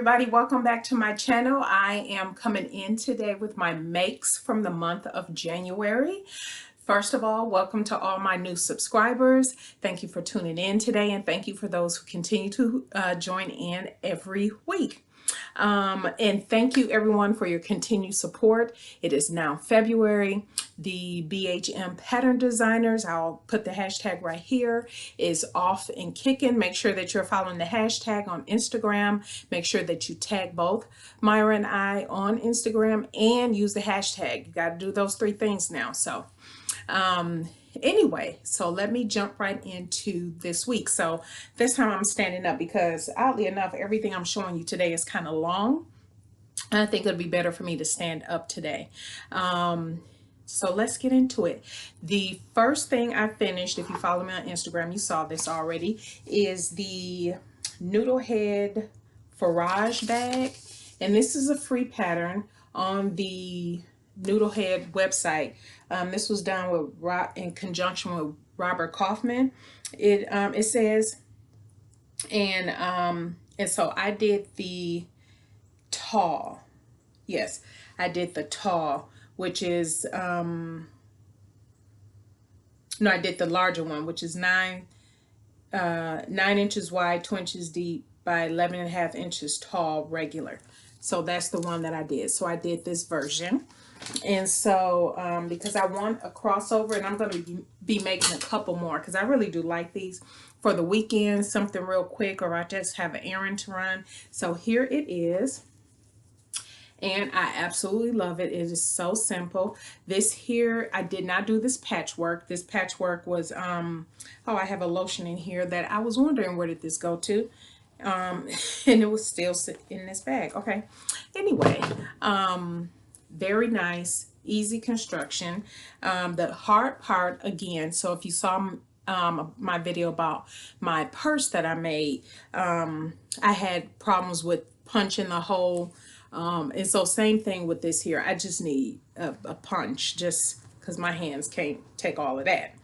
everybody, welcome back to my channel. I am coming in today with my makes from the month of January. First of all, welcome to all my new subscribers. Thank you for tuning in today, and thank you for those who continue to join in every week. And thank you everyone for your continued support. It is now February. The BHM pattern designers, I'll put the hashtag right here, is off and kicking. Make sure that you're following the hashtag on Instagram. Make sure that you tag both Myra and I on Instagram and use the hashtag. You got to do those three things now. So anyway, so let me jump right into this week. So this time I'm standing up because oddly enough, everything I'm showing you today is kind of long. I think it'd be better for me to stand up today. So let's get into it. The first thing I finished, if you follow me on Instagram, you saw this already, is the noodle head forage bag. And this is a free pattern on the Noodle Head website. This was done with in conjunction with Robert Kaufman. It says, and so I did the tall. Yes, I did the tall, which is no, I did the larger one, which is 9 inches wide, 2 inches deep by 11.5 inches tall, regular. So that's the one that I did. So I did this version. And so because I want a crossover, and I'm going to be making a couple more because I really do like these for the weekend, something real quick, or I just have an errand to run. So here it is. And I absolutely love it. It is so simple. This here, I did not do this patchwork. This patchwork was, oh, I have a lotion in here that I was wondering where did this go to. And it was still in this bag. Okay. Anyway, very nice, easy construction. The hard part, again, so if you saw my video about my purse that I made, I had problems with punching the hole. And so same thing with this here. I just need a punch just because my hands can't take all of that.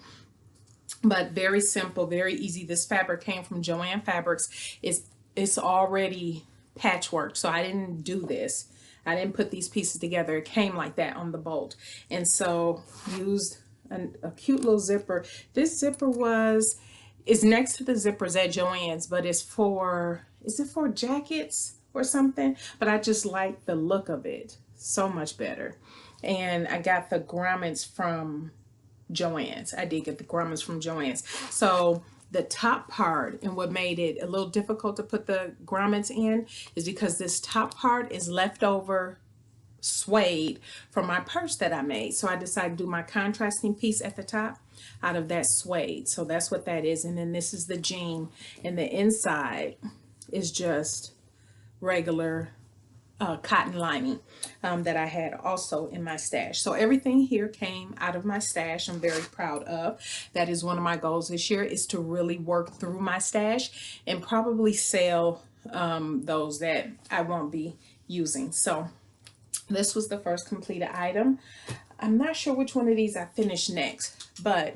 But very simple, very easy. This fabric came from Joann Fabrics. It's already patchwork, so I didn't do this. I didn't put these pieces together. It came like that on the bolt. And so used a cute little zipper. This zipper is next to the zippers at Joann's, but it's for, is it for jackets or something? But I just like the look of it so much better. And I got the grommets from Joann's. I did get the grommets from Joann's. So the top part, and what made it a little difficult to put the grommets in, is because this top part is leftover suede from my purse that I made. So I decided to do my contrasting piece at the top out of that suede. So that's what that is. And then this is the jean, and the inside is just regular cotton lining that I had also in my stash. So everything here came out of my stash. I'm very proud of. That is one of my goals this year, is to really work through my stash and probably sell those that I won't be using. So this was the first completed item. I'm not sure which one of these I finish next, but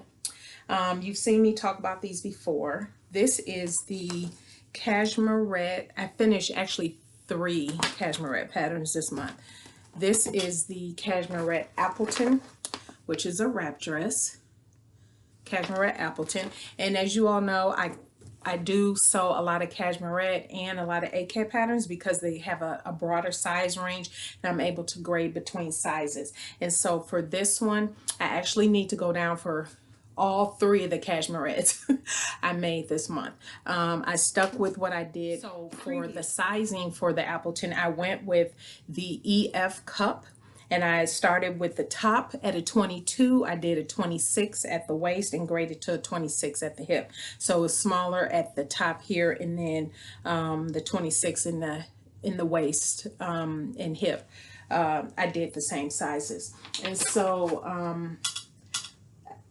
you've seen me talk about these before. This is the Cashmerette. I finished actually 3 Cashmerette patterns this month. This is the Cashmerette Appleton, which is a wrap dress. Cashmerette Appleton. And as you all know, I do sew a lot of Cashmerette and a lot of AK patterns because they have a broader size range, and I'm able to grade between sizes. And so for this one, I actually need to go down for all 3 of the Cashmerettes I made this month. I stuck with what I did. So for the sizing for the Appleton, I went with the EF cup, and I started with the top at a 22. I did a 26 at the waist and graded to a 26 at the hip. So it's smaller at the top here, and then the 26 in the waist and hip. I did the same sizes. And so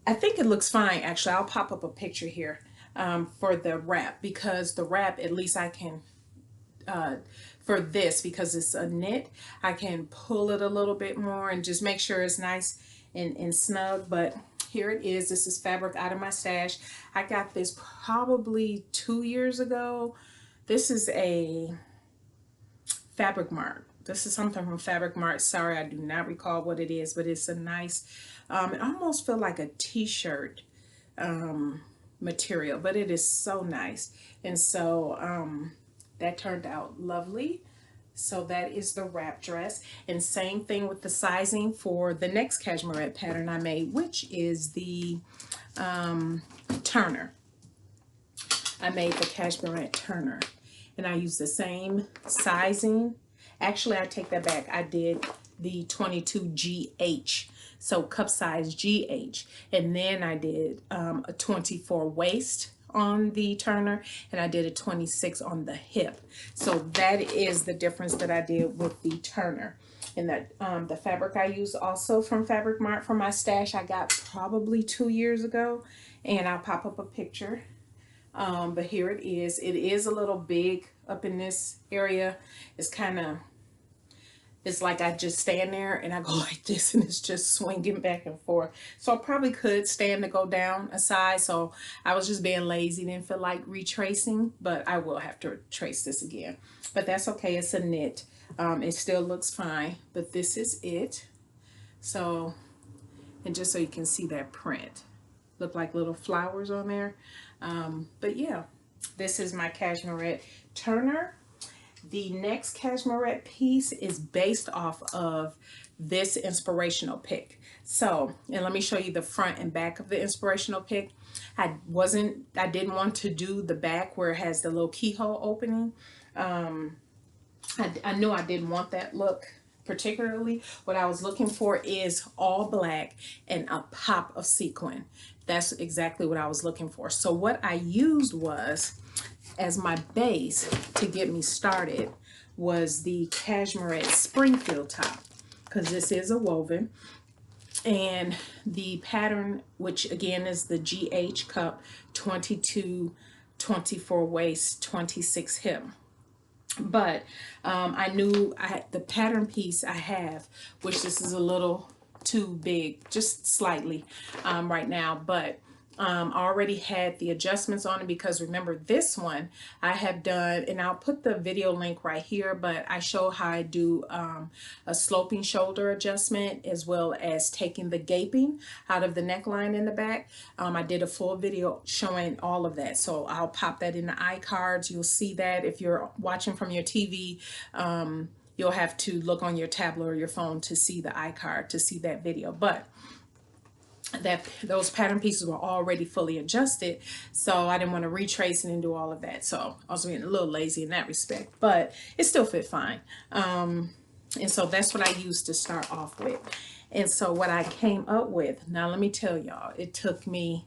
I think it looks fine, actually. I'll pop up a picture here for the wrap, because the wrap, at least I can, for this, because it's a knit, I can pull it a little bit more and just make sure it's nice and snug. But here it is. This is fabric out of my stash. I got this probably 2 years ago. This is a Fabric Mart. This is something from Fabric Mart. Sorry, I do not recall what it is, but it's a nice, it almost feel like a t-shirt material, but it is so nice. And so that turned out lovely. So that is the wrap dress. And same thing with the sizing for the next Cashmerette pattern I made, which is the Turner. I made the Cashmerette Turner. And I used the same sizing. Actually, I take that back. I did the 22GH. So cup size GH. And then I did a 24 waist on the Turner, and I did a 26 on the hip. So that is the difference that I did with the Turner. And that the fabric I used also from Fabric Mart for my stash I got probably 2 years ago, and I'll pop up a picture. But here it is. It is a little big up in this area. It's kind of, it's like I just stand there and I go like this, and it's just swinging back and forth. So I probably could stand to go down a size. So I was just being lazy, didn't feel like retracing, but I will have to trace this again. But that's okay, it's a knit. It still looks fine, but this is it. So, and just so you can see that print. Look like little flowers on there. But yeah, this is my Cashmerette Turner. The next Cashmerette piece is based off of this inspirational pic. So, and let me show you the front and back of the inspirational pic. I didn't want to do the back where it has the little keyhole opening. I knew I didn't want that look particularly. What I was looking for is all black and a pop of sequin. That's exactly what I was looking for. So what I used was, as my base to get me started, was the Cashmerette Springfield top, because this is a woven, and the pattern, which again is the GH cup, 22, 24 waist, 26 hip. But I knew I had the pattern piece I have, which this is a little too big, just slightly right now, but I already had the adjustments on it, because remember this one I have done, and I'll put the video link right here, but I show how I do a sloping shoulder adjustment, as well as taking the gaping out of the neckline in the back. I did a full video showing all of that, so I'll pop that in the iCards. You'll see that if you're watching from your TV. You'll have to look on your tablet or your phone to see the iCard to see that video. But those pattern pieces were already fully adjusted, so I didn't want to retrace and do all of that. So I was being a little lazy in that respect, but it still fit fine. And so that's what I used to start off with. And so what I came up with, now let me tell y'all, it took me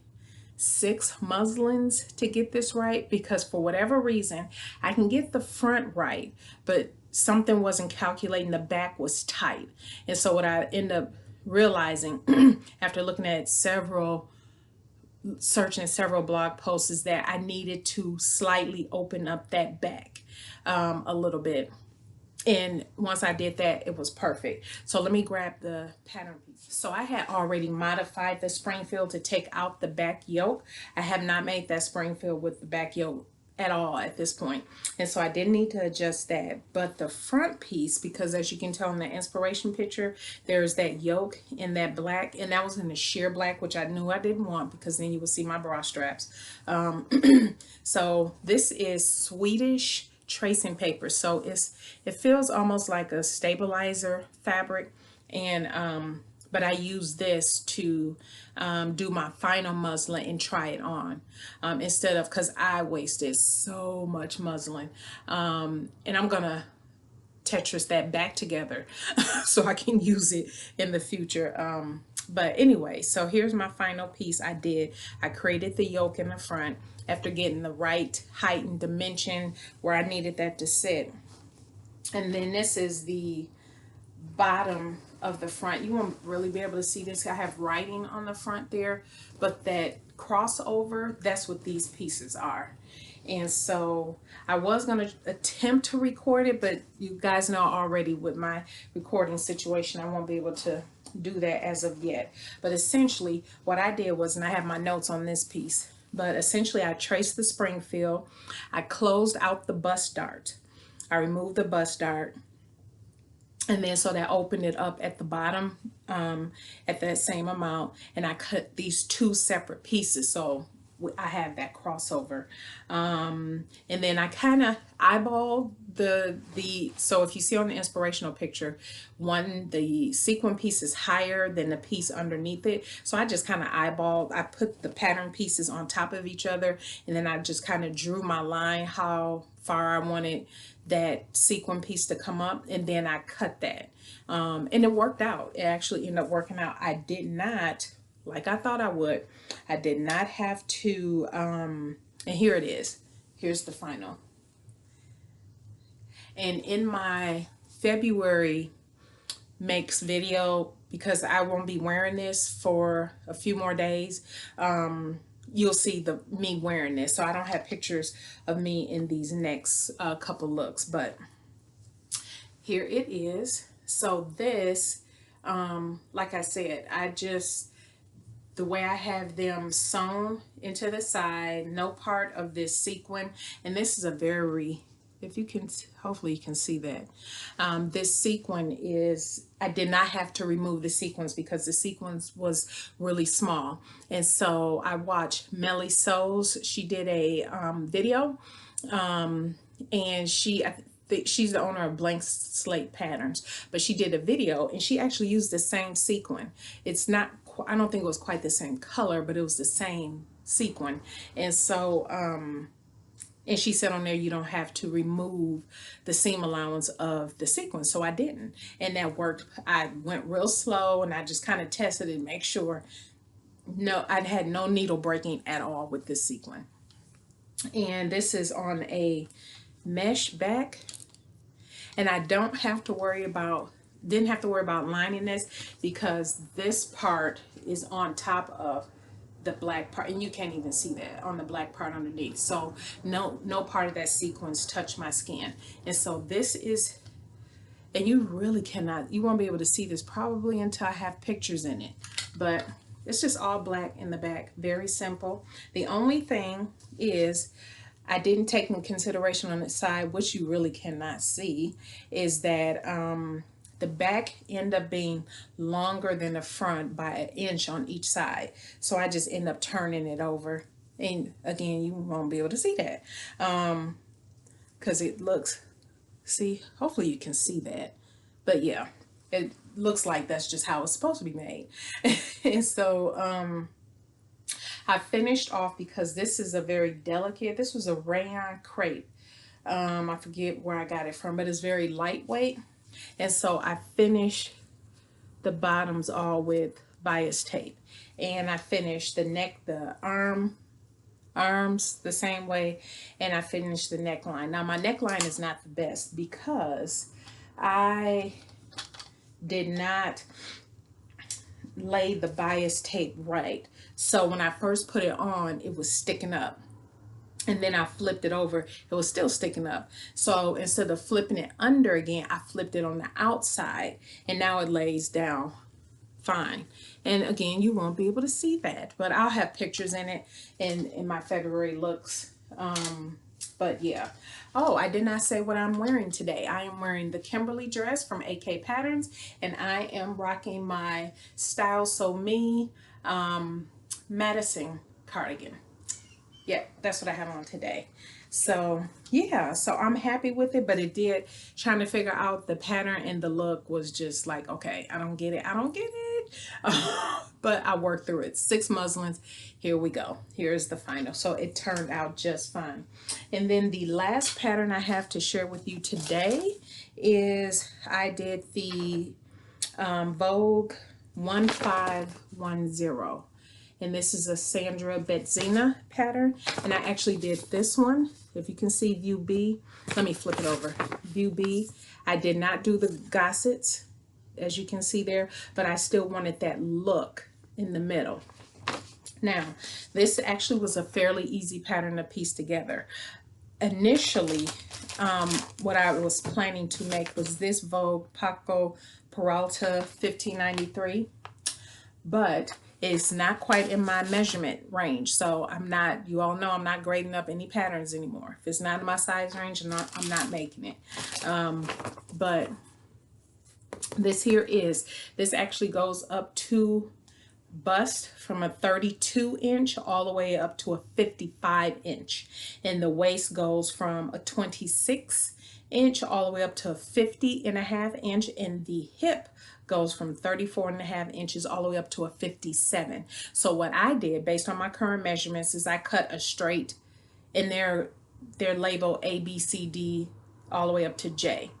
6 muslins to get this right, because for whatever reason I can get the front right, but something wasn't calculating, the back was tight. And so what I end up realizing after looking at searching several blog posts, is that I needed to slightly open up that back a little bit. And once I did that, it was perfect. So let me grab the pattern piece. So I had already modified the Springfield to take out the back yoke. I have not made that Springfield with the back yoke at all at this point, and so I didn't need to adjust that. But the front piece, because as you can tell in the inspiration picture, there's that yoke in that black, and that was in the sheer black, which I knew I didn't want, because then you will see my bra straps. So this is Swedish tracing paper, so it feels almost like a stabilizer fabric, and but I use this to do my final muslin and try it on, instead of, because I wasted so much muslin, and I'm gonna Tetris that back together so I can use it in the future. But anyway, so here's my final piece. I created the yoke in the front after getting the right height and dimension where I needed that to sit, and then this is the bottom of the front. You won't really be able to see this. I have writing on the front there, but that crossover, that's what these pieces are. And so I was going to attempt to record it, but you guys know already with my recording situation, I won't be able to do that as of yet. But essentially what I did was, and I have my notes on this piece, but essentially I traced the Springfield, I closed out the bust dart, I removed the bust dart, and then so that opened it up at the bottom at that same amount, and I cut these two separate pieces, so I have that crossover. And then I kind of eyeballed the so if you see on the inspirational picture, the sequin piece is higher than the piece underneath it, so I just kind of eyeballed. I put the pattern pieces on top of each other, and then I just kind of drew my line how far I wanted that sequin piece to come up, and then I cut that, and it worked out. It actually ended up working out. I did not, like I thought I would, I did not have to, and here it is. Here's the final. And in my February makes video, because I won't be wearing this for a few more days, you'll see me wearing this. So I don't have pictures of me in these next couple looks, but here it is. So this, like I said, the way I have them sewn into the side, no part of this sequin, and this is a very, if you can, hopefully you can see that. This sequin is, I did not have to remove the sequins because the sequins was really small. And so I watched Melly Sews. She did a video, and she's the owner of Blank Slate Patterns, but she did a video and she actually used the same sequin. It's not, I don't think it was quite the same color, but it was the same sequin. And so, and she said on there, you don't have to remove the seam allowance of the sequin. So I didn't. And that worked. I went real slow and I just kind of tested it, make sure I had no needle breaking at all with this sequin. And this is on a mesh back. And I didn't have to worry about lining this because this part is on top of the black part, and you can't even see that on the black part underneath. So no part of that sequence touched my skin. And so this is, and you really cannot, you won't be able to see this probably until I have pictures in it, but it's just all black in the back. Very simple. The only thing is, I didn't take into consideration on the side, which you really cannot see, is that the back end up being longer than the front by an inch on each side. So I just end up turning it over. And again, you won't be able to see that because it looks, see, hopefully you can see that. But yeah, it looks like that's just how it's supposed to be made. And so I finished off, because this is a very delicate, this was a rayon crepe. I forget where I got it from, but it's very lightweight. And so I finished the bottoms all with bias tape. And I finished the neck, the arms the same way. And I finished the neckline. Now my neckline is not the best because I did not lay the bias tape right. So when I first put it on, it was sticking up. And then I flipped it over, it was still sticking up. So instead of flipping it under again, I flipped it on the outside, and now it lays down fine. And again, you won't be able to see that, but I'll have pictures in it in my February looks. But yeah. Oh, I did not say what I'm wearing today. I am wearing the Kimberly dress from AK Patterns, and I am rocking my Style So Me Madison cardigan. Yeah, that's what I have on today. So yeah, so I'm happy with it, but it did, trying to figure out the pattern and the look was just like, okay, I don't get it. But I worked through it. 6 muslins. Here we go. Here's the final. So it turned out just fine. And then the last pattern I have to share with you today is I did the Vogue 1510. And this is a Sandra Betzina pattern. And I actually did this one. If you can see view B, let me flip it over. View B. I did not do the gossets, as you can see there, but I still wanted that look in the middle. Now, this actually was a fairly easy pattern to piece together. Initially, what I was planning to make was this Vogue Paco Peralta 1593, but it's not quite in my measurement range. So I'm not, you all know I'm not grading up any patterns anymore. If it's not in my size range, I'm not making it. But this here is, this actually goes up to bust from a 32 inch all the way up to a 55 inch. And the waist goes from a 26 inch all the way up to a 50.5 inch. And the hip goes from 34.5 inches all the way up to a 57. So what I did based on my current measurements is I cut a straight, and they're labeled A, B, C, D all the way up to J.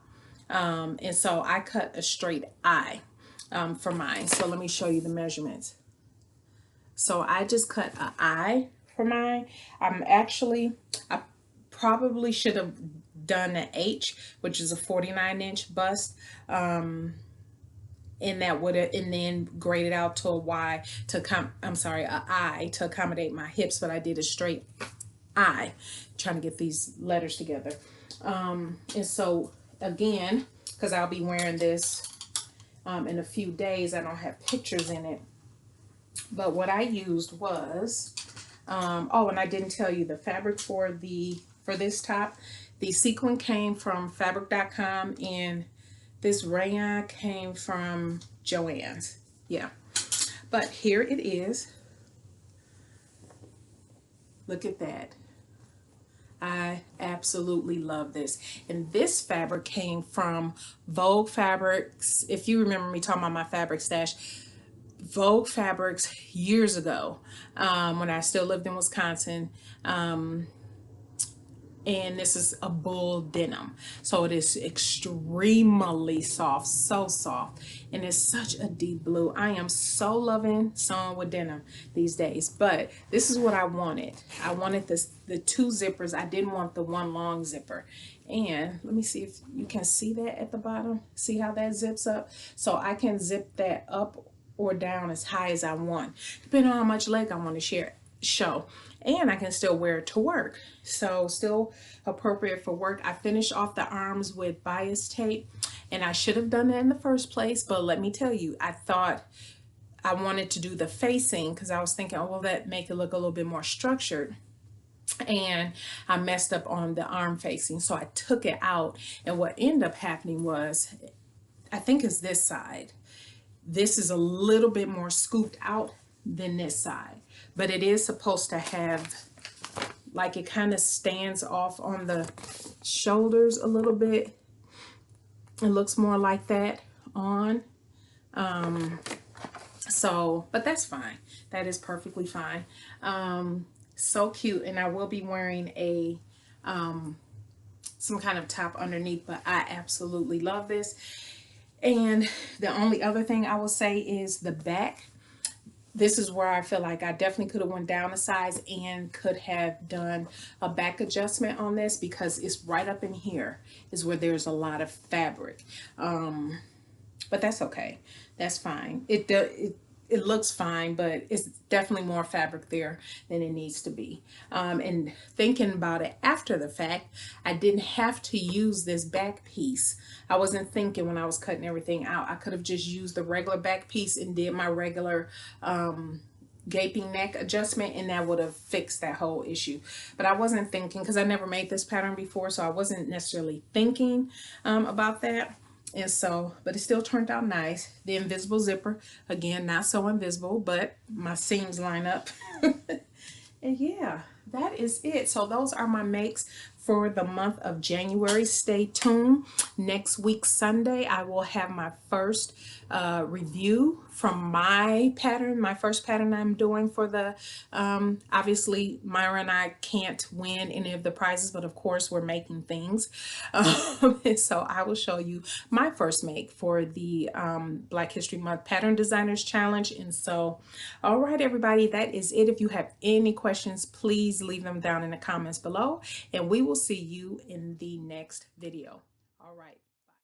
And so I cut a straight I for mine. So let me show you the measurements. So I just cut an I for mine. I probably should have done an H, which is a 49 inch bust. And that would have, and then graded out to a Y to a I to accommodate my hips, but I did a straight I, trying to get these letters together. And so again, because I'll be wearing this in a few days, I don't have pictures in it, but what I used was oh, and I didn't tell you the fabric for this top. The sequin came from fabric.com, and this rayon came from Joann's. Yeah, but here it is. Look at that. I absolutely love this. And this fabric came from Vogue Fabrics. If you remember me talking about my fabric stash, Vogue Fabrics years ago, when I still lived in Wisconsin. And this is a bull denim, so it is extremely soft, so soft, and it's such a deep blue. I am so loving sewing with denim these days, but this is what I wanted. I wanted the two zippers. I didn't want the one long zipper. And let me see if you can see that at the bottom. See how that zips up? So I can zip that up or down as high as I want, depending on how much leg I want to show. And I can still wear it to work, so still appropriate for work. I finished off the arms with bias tape, and I should have done that in the first place, but let me tell you, I thought I wanted to do the facing because I was thinking, oh, will that make it look a little bit more structured? And I messed up on the arm facing, so I took it out, and what ended up happening was, I think it's this side. This is a little bit more scooped out than this side, but it is supposed to have, like, it kind of stands off on the shoulders a little bit. It looks more like that on so, but that's fine. That is perfectly fine. So cute. And I will be wearing a some kind of top underneath, but I absolutely love this. And the only other thing I will say is the back. This is where I feel like I definitely could have went down a size and could have done a back adjustment on this, because it's right up in here is where there's a lot of fabric. But that's okay. That's fine. It looks fine, but it's definitely more fabric there than it needs to be. And thinking about it after the fact, I didn't have to use this back piece. I wasn't thinking when I was cutting everything out. I could have just used the regular back piece and did my regular gaping neck adjustment, and that would have fixed that whole issue. But I wasn't thinking, because I never made this pattern before, so I wasn't necessarily thinking about that. And so, but it still turned out nice. The invisible zipper, again, not so invisible, but my seams line up. And yeah, that is it. So those are my makes for the month of January. Stay tuned. Next week, Sunday, I will have my first review from my pattern, my first pattern I'm doing for the, obviously Myra and I can't win any of the prizes, but of course we're making things. And so I will show you my first make for the Black History Month Pattern Designers Challenge. And so, all right, everybody, that is it. If you have any questions, please leave them down in the comments below, and we will see you in the next video. All right.